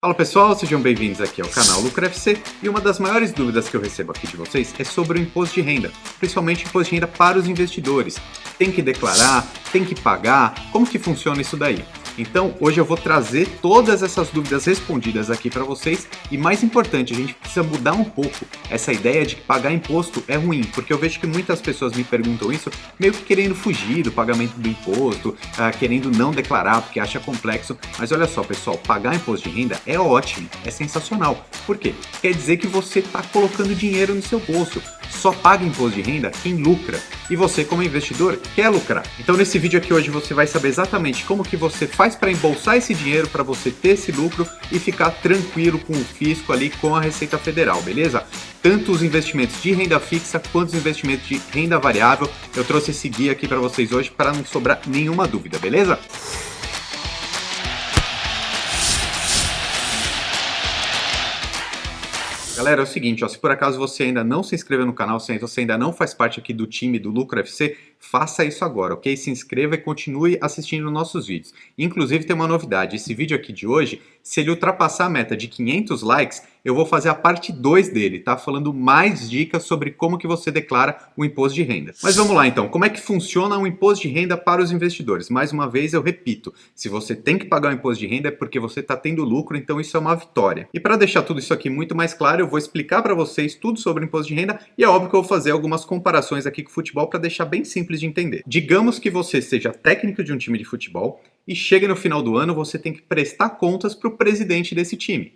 Fala pessoal, sejam bem-vindos aqui ao canal Lucro FC e uma das maiores dúvidas que eu recebo aqui de vocês é sobre o imposto de renda, principalmente o imposto de renda para os investidores. Tem que declarar? Tem que pagar? Como que funciona isso daí? Então, hoje eu vou trazer todas essas dúvidas respondidas aqui para vocês e, mais importante, a gente precisa mudar um pouco essa ideia de que pagar imposto é ruim, porque eu vejo que muitas pessoas me perguntam isso meio que querendo fugir do pagamento do imposto, querendo não declarar porque acha complexo, mas olha só pessoal, pagar imposto de renda é ótimo, é sensacional. Por quê? Quer dizer que você está colocando dinheiro no seu bolso. Só paga imposto de renda quem lucra. E você, como investidor, quer lucrar. Então nesse vídeo aqui hoje você vai saber exatamente como que você faz para embolsar esse dinheiro, para você ter esse lucro e ficar tranquilo com o fisco ali, com a Receita Federal, beleza? Tanto os investimentos de renda fixa quanto os investimentos de renda variável. Eu trouxe esse guia aqui para vocês hoje para não sobrar nenhuma dúvida, beleza? Galera, é o seguinte, ó, se por acaso você ainda não se inscreveu no canal, se você ainda não faz parte aqui do time do Lucro FC, faça isso agora, ok? Se inscreva e continue assistindo nossos vídeos. Inclusive tem uma novidade, esse vídeo aqui de hoje, se ele ultrapassar a meta de 500 likes, eu vou fazer a parte 2 dele, tá? Falando mais dicas sobre como que você declara o imposto de renda. Mas vamos lá então, como é que funciona o imposto de renda para os investidores? Mais uma vez eu repito, se você tem que pagar o imposto de renda é porque você está tendo lucro, então isso é uma vitória. E para deixar tudo isso aqui muito mais claro, eu vou explicar para vocês tudo sobre o imposto de renda e é óbvio que eu vou fazer algumas comparações aqui com o futebol para deixar bem simples de entender. Digamos que você seja técnico de um time de futebol e chega no final do ano, você tem que prestar contas para o presidente desse time.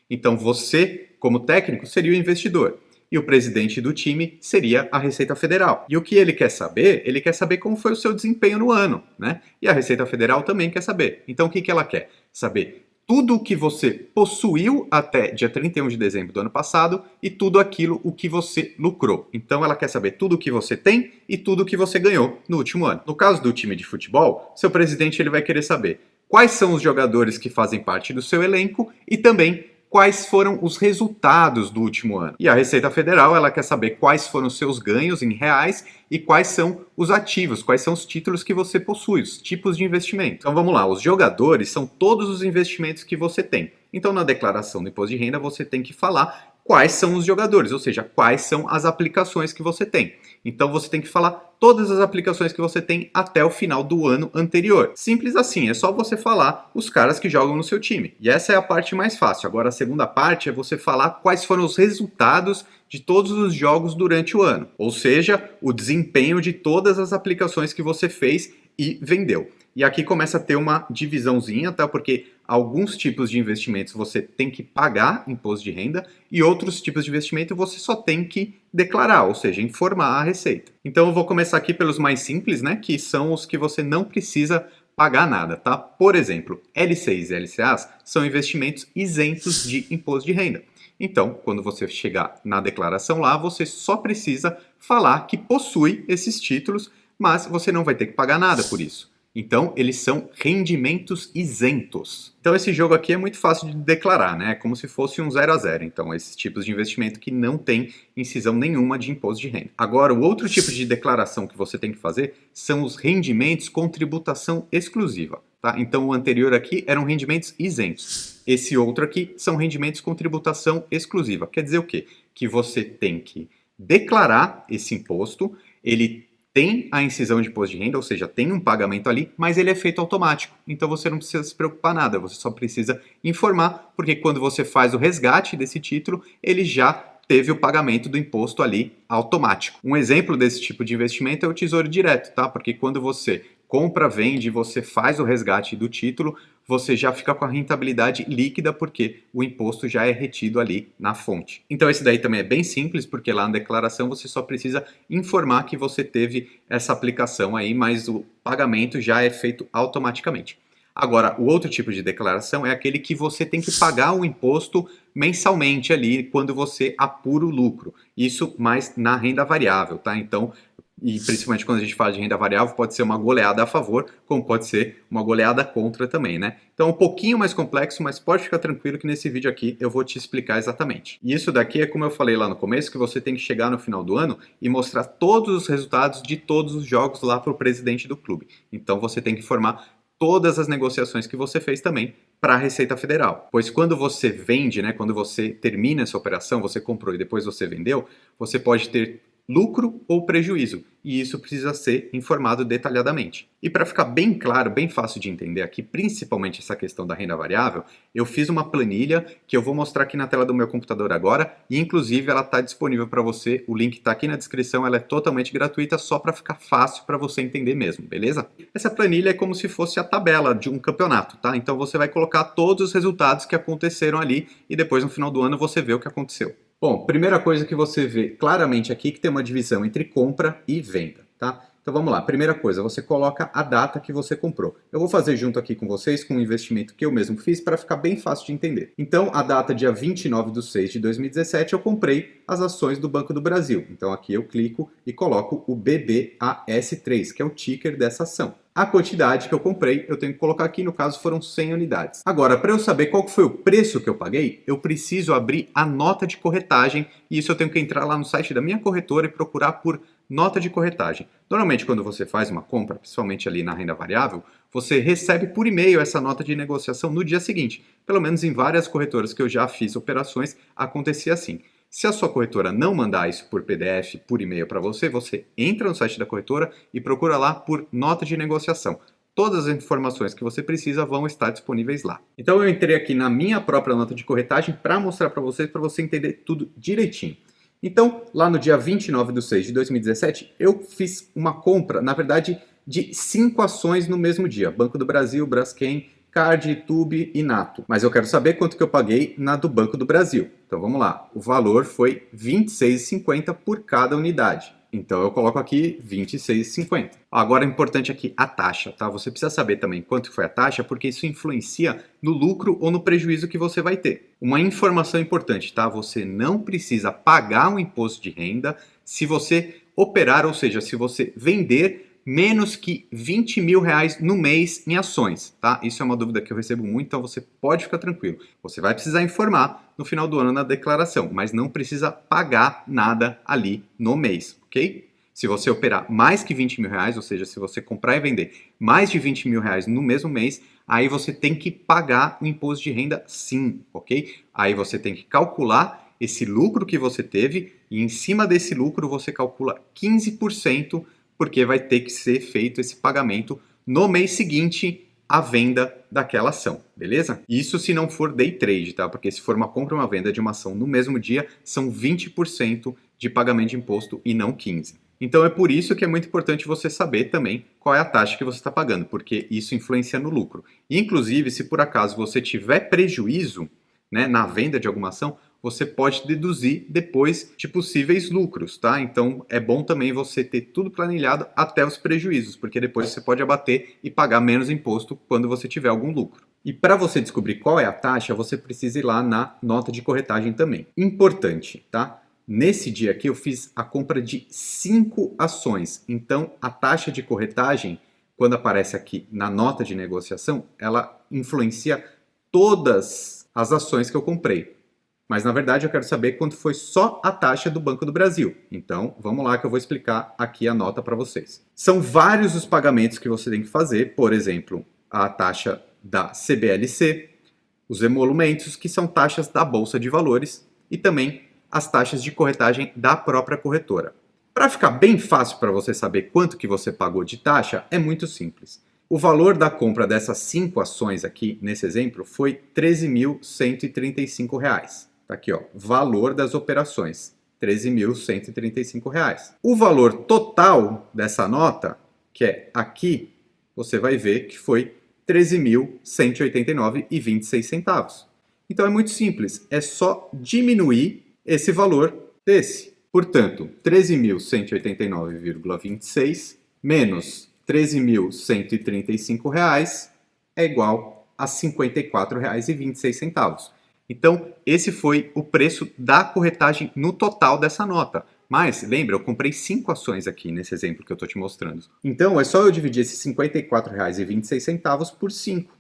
Então você, como técnico, seria o investidor e o presidente do time seria a Receita Federal. E o que ele quer saber? Ele quer saber como foi o seu desempenho no ano, né? E a Receita Federal também quer saber. Então o que ela quer? Saber tudo o que você possuiu até dia 31 de dezembro do ano passado e tudo aquilo o que você lucrou. Então ela quer saber tudo o que você tem e tudo o que você ganhou no último ano. No caso do time de futebol, seu presidente ele vai querer saber quais são os jogadores que fazem parte do seu elenco e também quais foram os resultados do último ano. E a Receita Federal, ela quer saber quais foram os seus ganhos em reais e quais são os ativos, quais são os títulos que você possui, os tipos de investimento. Então vamos lá, os jogadores são todos os investimentos que você tem. Então na declaração do imposto de renda você tem que falar quais são os jogadores, ou seja, quais são as aplicações que você tem. Então você tem que falar todas as aplicações que você tem até o final do ano anterior. Simples assim, é só você falar os caras que jogam no seu time. E essa é a parte mais fácil. Agora a segunda parte é você falar quais foram os resultados de todos os jogos durante o ano. Ou seja, o desempenho de todas as aplicações que você fez e vendeu. E aqui começa a ter uma divisãozinha, tá? Porque alguns tipos de investimentos você tem que pagar imposto de renda e outros tipos de investimento você só tem que declarar, ou seja, informar a Receita. Então eu vou começar aqui pelos mais simples, né? Que são os que você não precisa pagar nada, tá? Por exemplo, LCIs e LCAs são investimentos isentos de imposto de renda. Então, quando você chegar na declaração lá, você só precisa falar que possui esses títulos, mas você não vai ter que pagar nada por isso. Então, eles são rendimentos isentos. Então, esse jogo aqui é muito fácil de declarar, né? É como se fosse um 0 a 0. Então, esses tipos de investimento que não tem incisão nenhuma de imposto de renda. Agora, o outro tipo de declaração que você tem que fazer são os rendimentos com tributação exclusiva, tá? Então, o anterior aqui eram rendimentos isentos. Esse outro aqui são rendimentos com tributação exclusiva. Quer dizer o quê? Que você tem que declarar esse imposto, ele tem a incisão de imposto de renda, ou seja, tem um pagamento ali, mas ele é feito automático. Então você não precisa se preocupar nada, você só precisa informar, porque quando você faz o resgate desse título, ele já teve o pagamento do imposto ali automático. Um exemplo desse tipo de investimento é o Tesouro Direto, tá? Porque quando você compra, vende, você faz o resgate do título, você já fica com a rentabilidade líquida porque o imposto já é retido ali na fonte. Então esse daí também é bem simples, porque lá na declaração você só precisa informar que você teve essa aplicação aí, mas o pagamento já é feito automaticamente. Agora, o outro tipo de declaração é aquele que você tem que pagar o imposto mensalmente ali quando você apura o lucro. Isso mais na renda variável, tá? Então, e principalmente quando a gente fala de renda variável, pode ser uma goleada a favor, como pode ser uma goleada contra também, né? Então é um pouquinho mais complexo, mas pode ficar tranquilo que nesse vídeo aqui eu vou te explicar exatamente. E isso daqui é como eu falei lá no começo, que você tem que chegar no final do ano e mostrar todos os resultados de todos os jogos lá para o presidente do clube. Então você tem que informar todas as negociações que você fez também para a Receita Federal. Pois quando você vende, né, quando você termina essa operação, você comprou e depois você vendeu, você pode ter lucro ou prejuízo, e isso precisa ser informado detalhadamente. E para ficar bem claro, bem fácil de entender aqui, principalmente essa questão da renda variável, eu fiz uma planilha que eu vou mostrar aqui na tela do meu computador agora, e inclusive ela está disponível para você, o link está aqui na descrição, ela é totalmente gratuita, só para ficar fácil para você entender mesmo, beleza? Essa planilha é como se fosse a tabela de um campeonato, tá? Então você vai colocar todos os resultados que aconteceram ali, e depois no final do ano você vê o que aconteceu. Bom, primeira coisa que você vê claramente aqui que tem uma divisão entre compra e venda, tá? Então vamos lá, primeira coisa, você coloca a data que você comprou. Eu vou fazer junto aqui com vocês com um investimento que eu mesmo fiz para ficar bem fácil de entender. Então, a data dia 29/6/2017 eu comprei as ações do Banco do Brasil. Então aqui eu clico e coloco o BBAS3, que é o ticker dessa ação. A quantidade que eu comprei, eu tenho que colocar aqui, no caso foram 100 unidades. Agora, para eu saber qual foi o preço que eu paguei, eu preciso abrir a nota de corretagem, e isso eu tenho que entrar lá no site da minha corretora e procurar por nota de corretagem. Normalmente, quando você faz uma compra, principalmente ali na renda variável, você recebe por e-mail essa nota de negociação no dia seguinte. Pelo menos em várias corretoras que eu já fiz operações, acontecia assim. Se a sua corretora não mandar isso por PDF, por e-mail para você, você entra no site da corretora e procura lá por nota de negociação. Todas as informações que você precisa vão estar disponíveis lá. Então eu entrei aqui na minha própria nota de corretagem para mostrar para você entender tudo direitinho. Então, lá no dia 29/6/2017, eu fiz uma compra, na verdade, de 5 ações no mesmo dia. Banco do Brasil, Braskem, Card, Tube e Nato. Mas eu quero saber quanto que eu paguei na do Banco do Brasil. Então vamos lá. O valor foi R$ 26,50 por cada unidade. Então eu coloco aqui R$ 26,50. Agora é importante aqui a taxa, tá? Você precisa saber também quanto foi a taxa, porque isso influencia no lucro ou no prejuízo que você vai ter. Uma informação importante, tá? Você não precisa pagar um imposto de renda se você operar, ou seja, se você vender menos que R$ 20 mil no mês em ações, tá? Isso é uma dúvida que eu recebo muito, então você pode ficar tranquilo. Você vai precisar informar no final do ano na declaração, mas não precisa pagar nada ali no mês, ok? Se você operar mais que R$ 20 mil, ou seja, se você comprar e vender mais de R$ 20 mil no mesmo mês, aí você tem que pagar o imposto de renda sim, ok? Aí você tem que calcular esse lucro que você teve e em cima desse lucro você calcula 15%, porque vai ter que ser feito esse pagamento no mês seguinte à venda daquela ação, beleza? Isso se não for day trade, tá? Porque se for uma compra ou uma venda de uma ação no mesmo dia, são 20% de pagamento de imposto e não 15%. Então é por isso que é muito importante você saber também qual é a taxa que você está pagando, porque isso influencia no lucro. Inclusive, se por acaso você tiver prejuízo, né, na venda de alguma ação, você pode deduzir depois de possíveis lucros, tá? Então é bom também você ter tudo planilhado até os prejuízos, porque depois você pode abater e pagar menos imposto quando você tiver algum lucro. E para você descobrir qual é a taxa, você precisa ir lá na nota de corretagem também. Importante, tá? Nesse dia aqui eu fiz a compra de 5 ações, então a taxa de corretagem, quando aparece aqui na nota de negociação, ela influencia todas as ações que eu comprei. Mas na verdade eu quero saber quanto foi só a taxa do Banco do Brasil. Então vamos lá que eu vou explicar aqui a nota para vocês. São vários os pagamentos que você tem que fazer, por exemplo, a taxa da CBLC, os emolumentos, que são taxas da Bolsa de Valores, e também as taxas de corretagem da própria corretora. Para ficar bem fácil para você saber quanto que você pagou de taxa, é muito simples. O valor da compra dessas 5 ações aqui, nesse exemplo, foi R$ 13.135. Tá aqui, ó, valor das operações, R$ 13.135. O valor total dessa nota, que é aqui, você vai ver que foi R$ 13.189,26. Então é muito simples, é só diminuir esse valor desse. Portanto, R$ 13.189,26 menos R$ 13.135 é igual a R$ 54,26. Então, esse foi o preço da corretagem no total dessa nota. Mas, lembra, eu comprei 5 ações aqui nesse exemplo que eu estou te mostrando. Então, é só eu dividir esses R$ 54,26 por 5.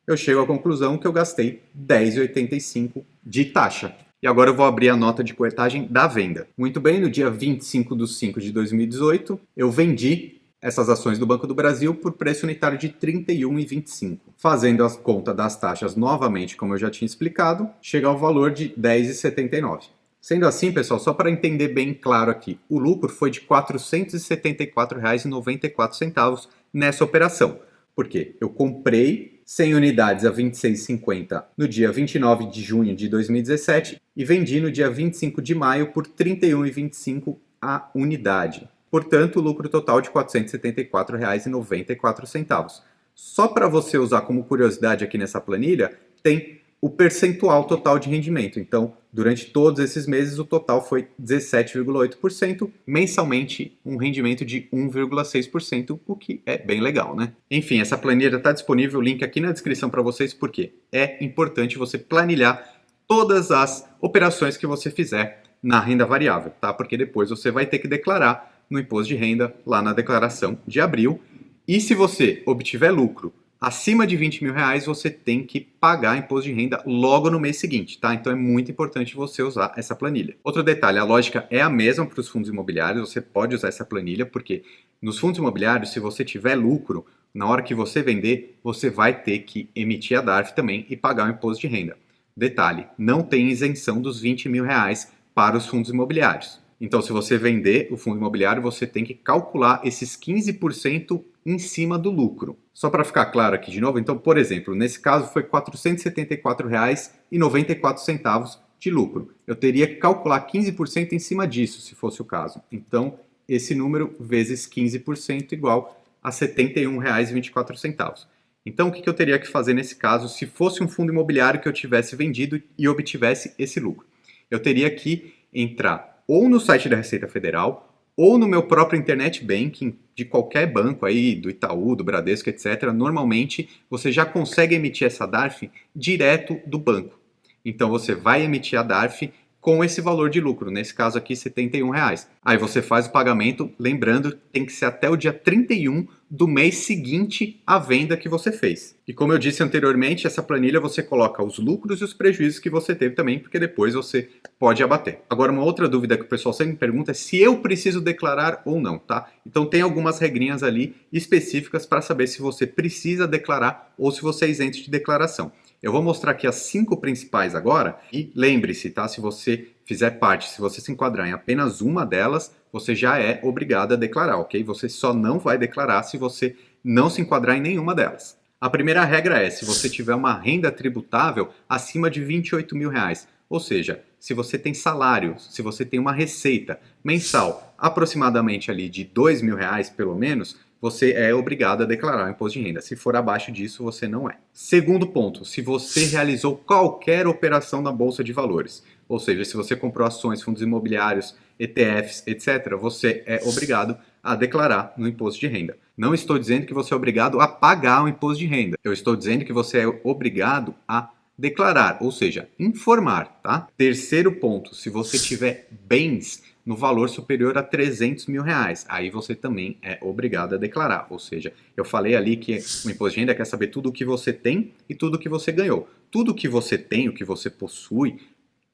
Eu chego à conclusão que eu gastei R$ 10,85 de taxa. E agora eu vou abrir a nota de corretagem da venda. Muito bem, no dia 25/5/2018, eu vendi essas ações do Banco do Brasil por preço unitário de R$ 31,25. Fazendo a conta das taxas novamente, como eu já tinha explicado, chega ao valor de R$ 10,79. Sendo assim, pessoal, só para entender bem claro aqui, o lucro foi de R$ 474,94 nessa operação. Por quê? Eu comprei 100 unidades a R$ 26,50 no dia 29 de junho de 2017 e vendi no dia 25 de maio por R$ 31,25 a unidade. Portanto, o lucro total de R$ 474,94. Só para você usar como curiosidade aqui nessa planilha, tem o percentual total de rendimento. Então, durante todos esses meses, o total foi 17,8%, mensalmente um rendimento de 1,6%, o que é bem legal, né? Enfim, essa planilha está disponível, o link aqui na descrição para vocês, porque é importante você planilhar todas as operações que você fizer na renda variável, tá? Porque depois você vai ter que declarar no imposto de renda lá na declaração de abril. E se você obtiver lucro acima de R$ 20.000, você tem que pagar imposto de renda logo no mês seguinte, tá? Então é muito importante você usar essa planilha. Outro detalhe, a lógica é a mesma para os fundos imobiliários, você pode usar essa planilha, porque nos fundos imobiliários, se você tiver lucro, na hora que você vender, você vai ter que emitir a DARF também e pagar o imposto de renda. Detalhe, não tem isenção dos R$ 20.000 para os fundos imobiliários. Então, se você vender o fundo imobiliário, você tem que calcular esses 15% em cima do lucro. Só para ficar claro aqui de novo, então, por exemplo, nesse caso foi R$ 474,94 de lucro. Eu teria que calcular 15% em cima disso, se fosse o caso. Então, esse número vezes 15% igual a R$ 71,24. Então, o que eu teria que fazer nesse caso, se fosse um fundo imobiliário que eu tivesse vendido e obtivesse esse lucro? Eu teria que entrar ou no site da Receita Federal, ou no meu próprio internet banking, de qualquer banco aí, do Itaú, do Bradesco, etc. Normalmente, você já consegue emitir essa DARF direto do banco. Então, você vai emitir a DARF com esse valor de lucro, nesse caso aqui, R$ 71. Aí você faz o pagamento, lembrando, tem que ser até o dia 31 do mês seguinte à venda que você fez. E como eu disse anteriormente, essa planilha você coloca os lucros e os prejuízos que você teve também, porque depois você pode abater. Agora, uma outra dúvida que o pessoal sempre me pergunta é se eu preciso declarar ou não, tá? Então tem algumas regrinhas ali específicas para saber se você precisa declarar ou se você é isento de declaração. Eu vou mostrar aqui as 5 principais agora e lembre-se, tá? Se você fizer parte, se você se enquadrar em apenas uma delas, você já é obrigado a declarar, ok? Você só não vai declarar se você não se enquadrar em nenhuma delas. A primeira regra é se você tiver uma renda tributável acima de R$ 28.000, ou seja, se você tem salário, se você tem uma receita mensal aproximadamente ali de R$ 2.000 pelo menos, você é obrigado a declarar o imposto de renda. Se for abaixo disso, você não é. Segundo ponto, se você realizou qualquer operação na Bolsa de Valores, ou seja, se você comprou ações, fundos imobiliários, ETFs, etc., você é obrigado a declarar no imposto de renda. Não estou dizendo que você é obrigado a pagar o imposto de renda. Eu estou dizendo que você é obrigado a declarar, ou seja, informar, tá? Terceiro ponto, se você tiver bens no valor superior a R$ 300.000, aí você também é obrigado a declarar. Ou seja, eu falei ali que o imposto de renda quer saber tudo o que você tem e tudo o que você ganhou. Tudo o que você tem, o que você possui,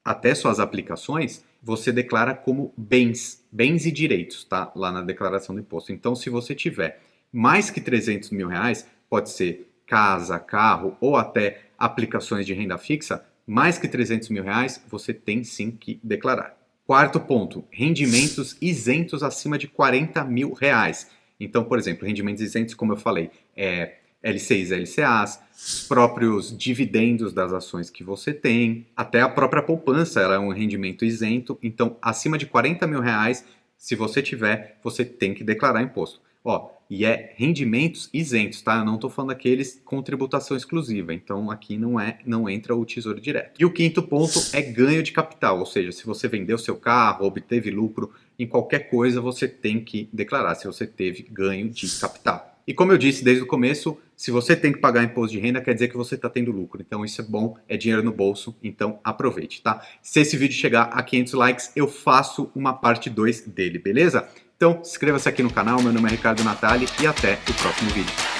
até suas aplicações, você declara como bens e direitos, tá? Lá na declaração do imposto. Então, se você tiver mais que R$ 300.000, pode ser casa, carro ou até aplicações de renda fixa, mais que R$ 300.000, você tem sim que declarar. Quarto ponto, rendimentos isentos acima de R$ 40.000. Então, por exemplo, rendimentos isentos, como eu falei, LCIs, LCAs, os próprios dividendos das ações que você tem, até a própria poupança ela é um rendimento isento. Então, acima de R$ 40.000, se você tiver, você tem que declarar imposto. Ó, e é rendimentos isentos, tá? Eu não estou falando aqueles com tributação exclusiva, então aqui não entra o Tesouro Direto. E o quinto ponto é ganho de capital, ou seja, se você vendeu seu carro, obteve lucro em qualquer coisa, você tem que declarar se você teve ganho de capital. E como eu disse desde o começo, se você tem que pagar imposto de renda, quer dizer que você está tendo lucro. Então isso é bom, é dinheiro no bolso, então aproveite, tá? Se esse vídeo chegar a 500 likes, eu faço uma parte 2 dele, beleza? Então, inscreva-se aqui no canal, meu nome é Ricardo Natali e até o próximo vídeo.